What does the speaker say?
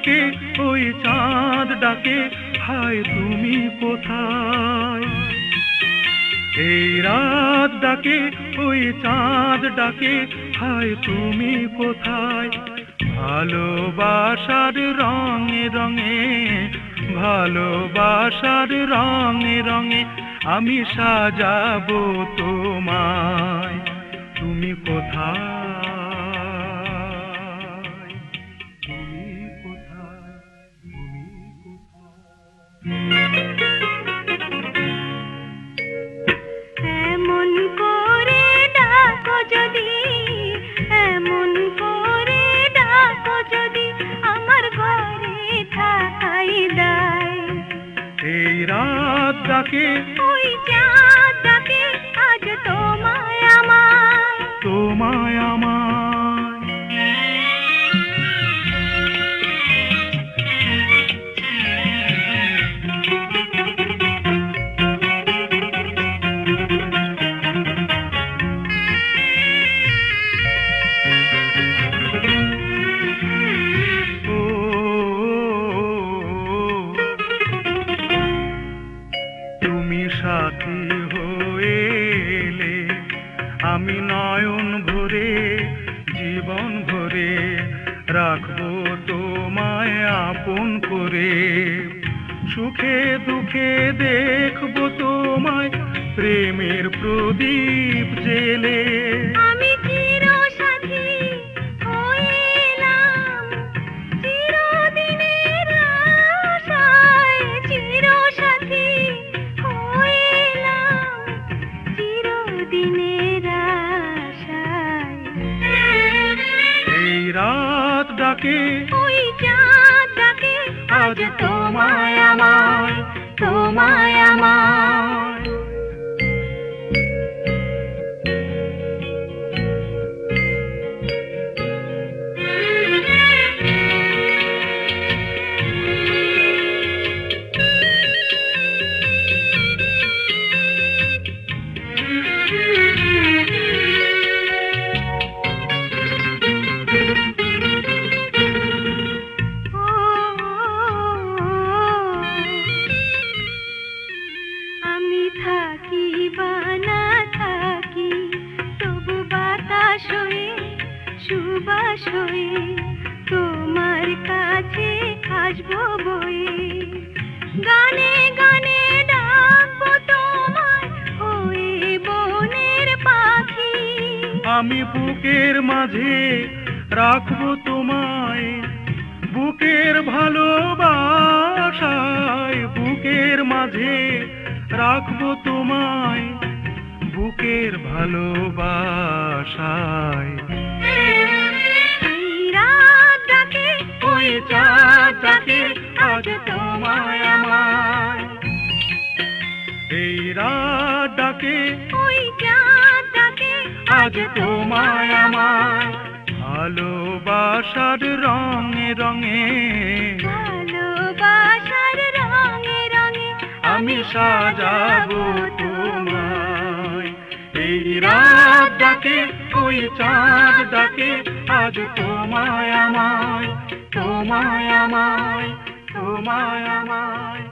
ডাকে ওই চাঁদ ডাকে, হায় তুমি কোথায়? এই রাত ডাকে ওই চাঁদ ডাকে, হায় তুমি কোথায়? ভালোবাসার রঙে রঙে, ভালোবাসার রঙে রঙে আমি সাজাবো তোমায়। তুমি কোথায়? তুমি কোথায়? তুমি কোথায়? এমন করে ডাকো যদি, এমন করে ডাকো যদি, আমার ঘরে থাকাই দায়। এই রাত ডাকে ওই চাঁদ ডাকে, আজ তোমায় আমায়, তোমায় আমায়। তুমি সাথী হয়ে এলে, আমি নয়ন ভরে জীবন ভরে রাখবো তোমায় আপন করে। সুখে দুঃখে দেখবো তোমায় প্রেমের প্রদীপ জেলে। আমি চিরসাথী হয়ে এলাম চিরদিনের আশায়, চিরসাথী হয়ে এলাম চিরদিনের আশায়। এই রাত ডাকে ওই চাঁদ ডাকে, আজ তোমায় আমায়, তোমায় আমায়। আমি থাকি বা না থাকি, তবু বাতাস হয়ে সুবাস হয়ে তোমার কাছে আসবো বয়ে। গানে গানে ডাকবো তোমায় হয়ে বনের পাখি। আমি বুকের মাঝে রাখবো তোমায়, বুকের ভালোবাসায়। বুকের মাঝে রাখবো তোমায়, বুকের ভালোবাসায়। এই রাত ডাকে ওই চাঁদ ডাকে, আজ তোমায় আমায়। এই রাত ডাকে ওই চাঁদ ডাকে, আজ তোমায় আমায়। ভালোবাসার রঙে রঙে, ভালোবাসার রঙে রঙে আমি সাজাবো তোমায়। এই রাত ডাকে ওই চাঁদ ডাকে, আজ তোমায় আমায়, তোমায় আমায়, তোমায় আমায়।